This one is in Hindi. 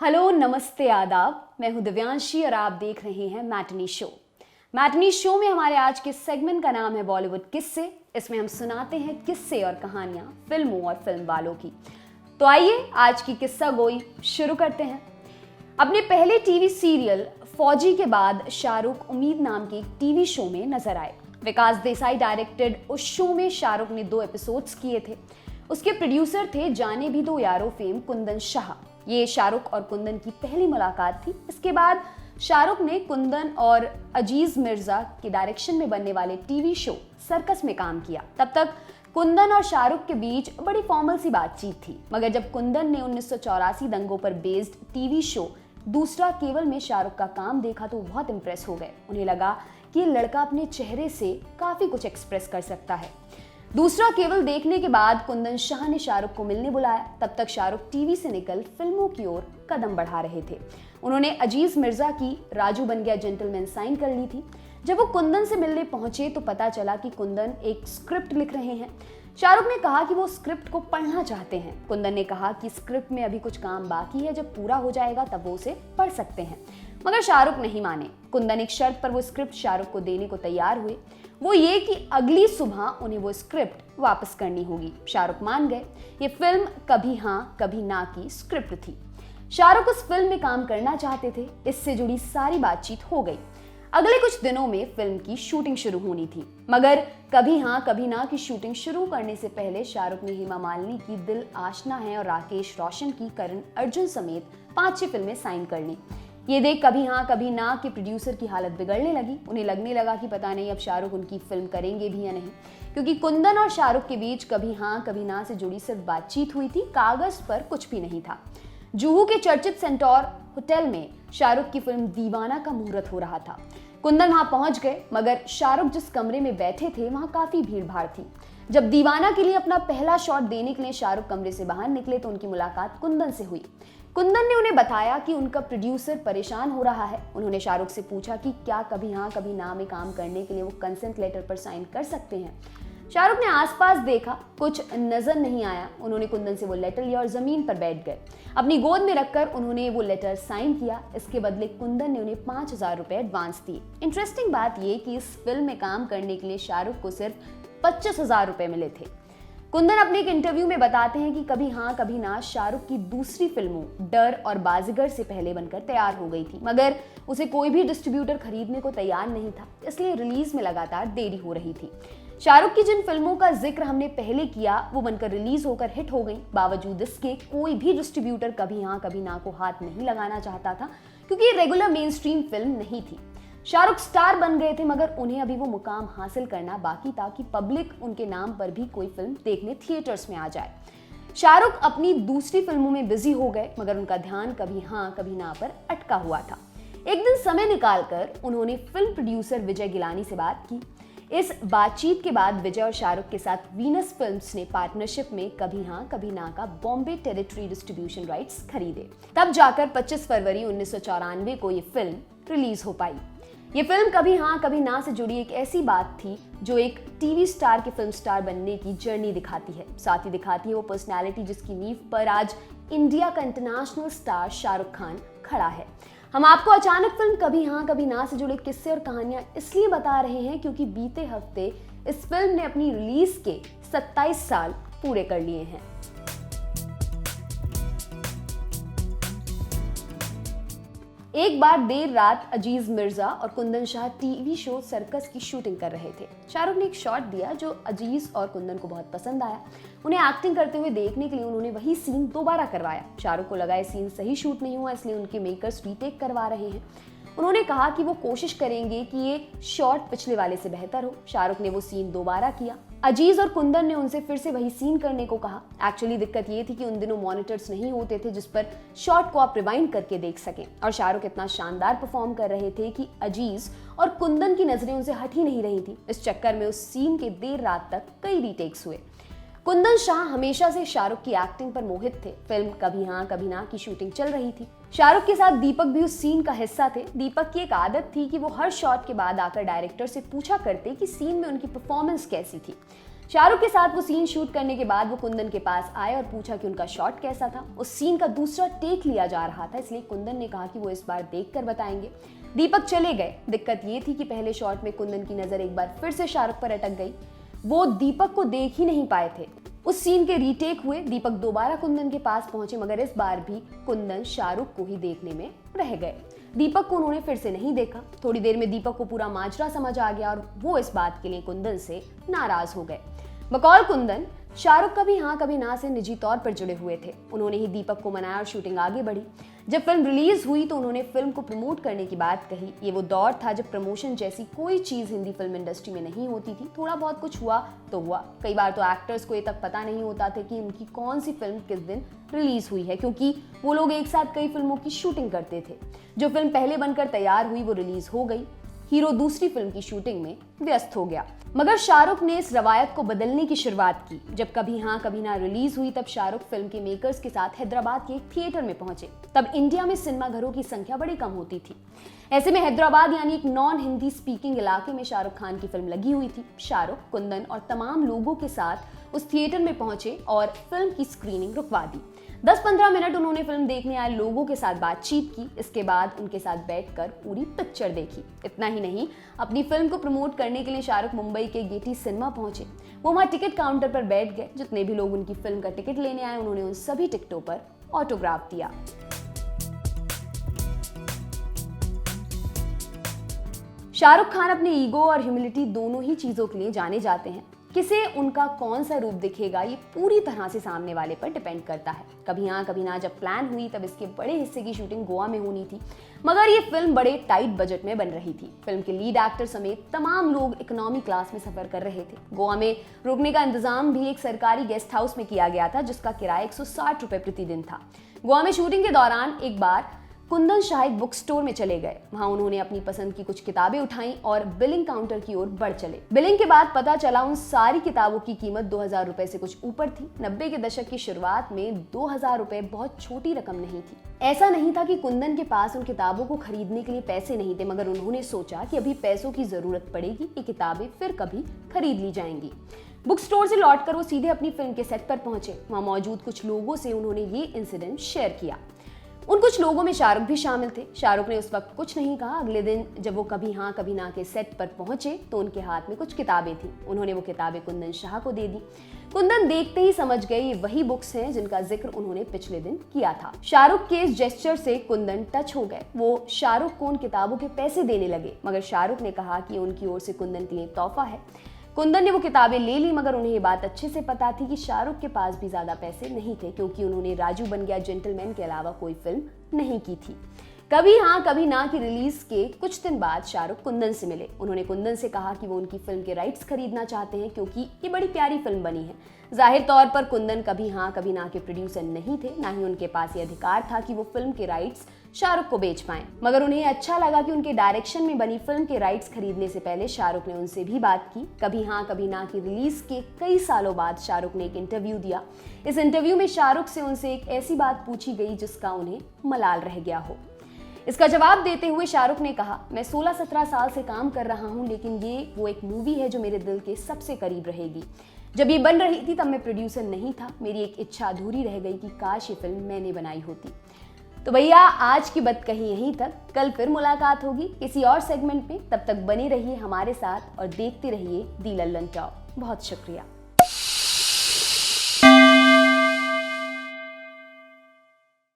हेलो, नमस्ते, आदाब। मैं हूं दिव्यांशी और आप देख रहे हैं मैटनी शो। मैटनी शो में हमारे आज के सेगमेंट का नाम है बॉलीवुड किस्से। इसमें हम सुनाते हैं किस्से और कहानियां फिल्मों और फिल्म वालों की। तो आइए आज की किस्सा गोई शुरू करते हैं। अपने पहले टीवी सीरियल फौजी के बाद शाहरुख उम्मीद नाम के एक टीवी शो में नजर आए। विकास देसाई डायरेक्टेड उस शो में शाहरुख ने 2 एपिसोड्स किए थे। उसके प्रोड्यूसर थे जाने भी दो यारो फेम कुंदन शाह। ये शाहरुख और कुंदन की पहली मुलाकात थी। इसके बाद शाहरुख ने कुंदन और अजीज मिर्जा के डायरेक्शन में बनने वाले टीवी शो सर्कस में काम किया। तब तक कुंदन और शाहरुख के बीच बड़ी फॉर्मल सी बातचीत थी, मगर जब कुंदन ने 1984 दंगों पर बेस्ड टीवी शो दूसरा केवल में शाहरुख का काम देखा तो वो बहुत इंप्रेस हो गए। उन्हें लगा कि ये लड़का अपने चेहरे से काफी कुछ एक्सप्रेस कर सकता है। दूसरा केवल देखने के बाद कुंदन शाह ने शाहरुख को मिलने बुलाया। तब तक शाहरुख टीवी से निकल फिल्मों की ओर कदम बढ़ा रहे थे। उन्होंने अजीज मिर्जा की राजू बन गया जेंटलमैन साइन कर ली थी। जब वो कुंदन से मिलने पहुंचे तो पता चला कि कुंदन एक स्क्रिप्ट लिख रहे हैं। शाहरुख ने कहा कि वो स्क्रिप्ट को पढ़ना चाहते हैं। कुंदन ने कहा कि स्क्रिप्ट में अभी कुछ काम बाकी है, जब पूरा हो जाएगा तब वो उसे पढ़ सकते हैं। मगर शाहरुख नहीं माने। कुंदन एक शर्त पर वो स्क्रिप्ट शाहरुख को देने को तैयार हुए, वो ये कि अगली सुबह उन्हें वो स्क्रिप्ट वापस करनी होगी। शाहरुख मान गए। ये फिल्म कभी हाँ कभी ना की स्क्रिप्ट थी। शाहरुख उस फिल्म में काम करना चाहते थे। इससे जुड़ी सारी बातचीत हो गई। अगले कुछ दिनों में फिल्म की शूटिंग शुरू होनी थी, मगर कभी हाँ कभी ना की शूटिंग शुरू करने से पहले शाहरुख ने हेमा मालिनी की दिल आशना है और राकेश रोशन की करण अर्जुन समेत 5-6 फिल्में साइन कर ली। ये देख कभी हाँ कभी ना के प्रोड्यूसर की हालत बिगड़ने लगी। उन्हें लगने लगा कि पता नहीं अब शाहरुख उनकी फिल्म करेंगे भी या नहीं, क्योंकि कुंदन और शाहरुख के बीच कभी हाँ कभी ना से जुड़ी सिर्फ बातचीत हुई थी, कागज पर कुछ भी नहीं था। जुहू के चर्चित सेंटोर होटल में शाहरुख की फिल्म दीवाना का मुहूर्त हो रहा था। कुंदन वहां पहुंच गए, मगर शाहरुख जिस कमरे में बैठे थे वहां काफी भीड़ भाड़ थी। जब दीवाना के लिए अपना पहला शॉट देने के लिए शाहरुख कमरे से बाहर निकले तो उनकी मुलाकात कुंदन से हुई। कुंदन ने उन्हें बताया कि उनका प्रोड्यूसर परेशान हो रहा है। उन्होंने शाहरुख से पूछा कि क्या कभी हाँ कभी ना में काम करने के लिए वो कंसेंट लेटर पर साइन कर सकते हैं। शाहरुख ने आसपास देखा, कुछ नजर नहीं आया। उन्होंने कुंदन से वो लेटर लिया और जमीन पर बैठ गए। अपनी गोद में रखकर उन्होंने वो लेटर साइन किया। इसके बदले कुंदन ने उन्हें 5,000 रुपए एडवांस दिए। इंटरेस्टिंग बात ये कि इस फिल्म में काम करने के लिए शाहरुख को सिर्फ 25,000 रुपए मिले थे। कुंदन अपने एक इंटरव्यू में बताते हैं कि कभी हाँ कभी ना शाहरुख की दूसरी फिल्मों डर और बाजीगर से पहले बनकर तैयार हो गई थी, मगर उसे कोई भी डिस्ट्रीब्यूटर खरीदने को तैयार नहीं था, इसलिए रिलीज में लगातार देरी हो रही थी। शाहरुख की जिन फिल्मों का जिक्र हमने पहले किया वो बनकर रिलीज होकर हिट हो गई। बावजूद इसके कोई भी डिस्ट्रीब्यूटर कभी हाँ कभी ना को हाथ नहीं लगाना चाहता था, क्योंकि ये रेगुलर मेन स्ट्रीम फिल्म नहीं थी। शाहरुख स्टार बन गए थे, मगर उन्हें अभी वो मुकाम हासिल करना बाकी था कि पब्लिक उनके नाम पर भी कोई फिल्म देखने थिएटर्स में आ जाए। शाहरुख अपनी दूसरी फिल्मों में बिजी हो गए, मगर उनका ध्यान कभी हाँ कभी ना पर अटका हुआ था। एक दिन समय निकालकर उन्होंने फिल्म प्रोड्यूसर विजय गिलानी से बात की। इस बातचीत के बाद विजय और शाहरुख के साथ वीनस फिल्म्स ने पार्टनरशिप में कभी हाँ कभी ना का बॉम्बे टेरिटरी डिस्ट्रीब्यूशन राइट्स खरीदे। तब जाकर 25 फरवरी 1994 को ये फिल्म रिलीज हो पाई। ये फिल्म कभी हाँ कभी ना से जुड़ी एक ऐसी बात थी जो एक टीवी स्टार के फिल्म स्टार बनने की जर्नी दिखाती है। साथ ही दिखाती है वो पर्सनैलिटी जिसकी नींव पर आज इंडिया का इंटरनेशनल स्टार शाहरुख खान खड़ा है। हम आपको अचानक फिल्म कभी हाँ कभी ना से जुड़े किस्से और कहानियां इसलिए बता रहे हैं क्योंकि बीते हफ्ते इस फिल्म ने अपनी रिलीज के 27 साल पूरे कर लिए हैं। एक बार देर रात अजीज मिर्जा और Kundan Shah TV show circus की शूटिंग कर रहे थे। शाहरुख ने एक शॉट दिया जो अजीज और कुंदन को बहुत पसंद आया। उन्हें एक्टिंग करते हुए देखने के लिए उन्होंने वही सीन दोबारा करवाया। शाहरुख को लगा ये सीन सही शूट नहीं हुआ, इसलिए उनके मेकर्स रीटेक करवा रहे हैं। उन्होंने कहा कि वो कोशिश करेंगे कि ये शॉट पिछले वाले से बेहतर हो। शाहरुख ने वो सीन दोबारा किया। अजीज और कुंदन ने उनसे फिर से वही सीन करने को कहा। एक्चुअली दिक्कत ये थी कि उन दिनों मॉनिटर्स नहीं होते थे जिस पर शॉट को आप रिवाइंड करके देख सकें, और शाहरुख इतना शानदार परफॉर्म कर रहे थे कि अजीज और कुंदन की नजरें उनसे हट ही नहीं रही थी। इस चक्कर में उस सीन के देर रात तक कई रीटेक्स हुए। कुंदन शाह हमेशा से शाहरुख की एक्टिंग पर मोहित थे। फिल्म कभी हाँ कभी ना की शूटिंग चल रही थी। शाहरुख के साथ दीपक भी उस सीन का हिस्सा थे। दीपक की एक आदत थी कि वो हर शॉट के बाद आकर डायरेक्टर से पूछा करते कि सीन में उनकी परफॉर्मेंस कैसी थी। शाहरुख के साथ वो सीन शूट करने के बाद वो कुंदन के पास आए और पूछा कि उनका शॉट कैसा था। उस सीन का दूसरा टेक लिया जा रहा था, इसलिए कुंदन ने कहा कि वो इस बार देखकर बताएंगे। दीपक चले गए। दिक्कत ये थी कि पहले शॉट में कुंदन की नजर एक बार फिर से शाहरुख पर अटक गई। वो दीपक को देख ही नहीं पाए थे। उस सीन के रीटेक हुए। दीपक दोबारा कुंदन के पास पहुंचे, मगर इस बार भी कुंदन शाहरुख को ही देखने में रह गए। दीपक को उन्होंने फिर से नहीं देखा। थोड़ी देर में दीपक को पूरा माजरा समझ आ गया और वो इस बात के लिए कुंदन से नाराज हो गए। बकौल कुंदन, शाहरुख कभी हाँ कभी ना से निजी तौर पर जुड़े हुए थे। उन्होंने ही दीपक को मनाया और शूटिंग आगे बढ़ी। जब फिल्म रिलीज हुई तो उन्होंने फिल्म को प्रमोट करने की बात कही। ये वो दौर था जब प्रमोशन जैसी कोई चीज हिंदी फिल्म इंडस्ट्री में नहीं होती थी। थोड़ा बहुत कुछ हुआ तो हुआ। कई बार तो एक्टर्स को ये तक पता नहीं होता था कि उनकी कौन सी फिल्म किस दिन रिलीज हुई है, क्योंकि वो लोग एक साथ कई फिल्मों की शूटिंग करते थे। जो फिल्म पहले बनकर तैयार हुई वो रिलीज हो गई। हीरो दूसरी फिल्म की शूटिंग में व्यस्त हो गया। मगर शाहरुख ने इस रवायत को बदलने की शुरुआत की। जब कभी हाँ कभी ना रिलीज हुई तब शाहरुख फिल्म के मेकर्स के साथ हैदराबाद के एक थिएटर में पहुंचे। तब इंडिया में सिनेमा घरों की संख्या बड़ी कम होती थी। ऐसे में हैदराबाद यानी एक नॉन हिंदी स्पीकिंग इलाके में शाहरुख खान की फिल्म लगी हुई थी। शाहरुख, कुंदन और तमाम लोगों के साथ उस थिएटर में पहुंचे और फिल्म की स्क्रीनिंग रुकवा दी। 10-15 मिनट उन्होंने फिल्म देखने आए लोगों के साथ बातचीत की। इसके बाद उनके साथ बैठकर पूरी पिक्चर देखी। इतना ही नहीं, अपनी फिल्म को प्रमोट करने के लिए शाहरुख मुंबई के गेटी सिनेमा पहुंचे। वो वहां टिकट काउंटर पर बैठ गए। जितने भी लोग उनकी फिल्म का टिकट लेने आए उन्होंने उन सभी टिकटों पर ऑटोग्राफ दिया। शाहरुख खान अपने ईगो और ह्यूमिलिटी दोनों ही चीजों के लिए जाने जाते हैं। किसे उनका कौन सा रूप दिखेगा ये पूरी तरह से सामने वाले पर डिपेंड करता है। कभी हाँ कभी ना जब प्लान हुई तब इसके बड़े हिस्से की शूटिंग गोवा में होनी थी, मगर ये फिल्म बड़े टाइट बजट में बन रही थी। फिल्म के लीड एक्टर समेत तमाम लोग इकोनॉमी क्लास में सफर कर रहे थे। गोवा में रुकने का इंतजाम भी एक सरकारी गेस्ट हाउस में किया गया था, जिसका किराया 160 रुपए प्रतिदिन था। गोवा में शूटिंग के दौरान एक बार कुंदन शाह एक बुक स्टोर में चले गए। वहां उन्होंने अपनी पसंद की कुछ किताबें उठाई और बिलिंग काउंटर की ओर बढ़ चले। बिलिंग के बाद पता चला उन सारी किताबों की कीमत 2000 रुपए से कुछ ऊपर थी। 90 के दशक की शुरुआत में 2000 रुपए बहुत छोटी रकम नहीं थी। ऐसा नहीं था कि कुंदन के पास उन किताबों को खरीदने के लिए पैसे नहीं थे, मगर उन्होंने सोचा कि अभी पैसों की जरूरत पड़ेगी, ये किताबें फिर कभी खरीद ली जाएंगी। बुक स्टोर से लौटकर वो सीधे अपनी फिल्म के सेट पर पहुंचे। वहां मौजूद कुछ लोगों से उन्होंने ये इंसिडेंट शेयर किया। उन कुछ लोगों में शाहरुख भी शामिल थे। शाहरुख ने उस वक्त कुछ नहीं कहा। अगले दिन जब वो कभी हाँ कभी ना के सेट पर पहुंचे तो उनके हाथ में कुछ किताबें थी। उन्होंने वो किताबें कुंदन शाह को दे दी। कुंदन देखते ही समझ गए ये वही बुक्स हैं जिनका जिक्र उन्होंने पिछले दिन किया था। शाहरुख के इस जेस्चर से कुंदन टच हो गए। वो शाहरुख को उन किताबों के पैसे देने लगे, मगर शाहरुख ने कहा कि उनकी ओर से कुंदन के लिए तोहफा है। कुंदन ने वो किताबें ले ली, मगर उन्हें ये बात अच्छे से पता थी कि शाहरुख के पास भी ज्यादा पैसे नहीं थे, क्योंकि उन्होंने राजू बन गया जेंटलमैन के अलावा कोई फिल्म नहीं की थी। कभी हाँ कभी ना की रिलीज के कुछ दिन बाद शाहरुख कुंदन से मिले। उन्होंने कुंदन से कहा कि वो उनकी फिल्म के राइट्स खरीदना चाहते हैं, क्योंकि ये बड़ी प्यारी फिल्म बनी है। जाहिर तौर पर कुंदन कभी हाँ कभी ना के प्रोड्यूसर नहीं थे, ना ही उनके पास ये अधिकार था कि वो फिल्म के राइट्स शाहरुख को बेच पाएं। मगर उन्हें अच्छा लगा कि उनके डायरेक्शन में बनी फिल्म के राइट्स खरीदने से पहले शाहरुख ने उनसे भी बात की। कभी हाँ कभी ना की रिलीज के कई सालों बाद शाहरुख ने एक इंटरव्यू दिया। इस इंटरव्यू में शाहरुख से उनसे एक ऐसी बात पूछी गई जिसका उन्हें मलाल रह गया हो। इसका जवाब देते हुए शाहरुख ने कहा, मैं 16-17 साल से काम कर रहा हूं, लेकिन ये वो एक मूवी है जो मेरे दिल के सबसे करीब रहेगी। जब ये बन रही थी तब मैं प्रोड्यूसर नहीं था। मेरी एक इच्छा अधूरी रह गई कि काश ये फिल्म मैंने बनाई होती। तो भैया आज की बात कही यहीं तक। कल फिर मुलाकात होगी किसी और सेगमेंट में। तब तक बने रहिए हमारे साथ और देखते रहिए दी लल्लन टॉप। बहुत शुक्रिया।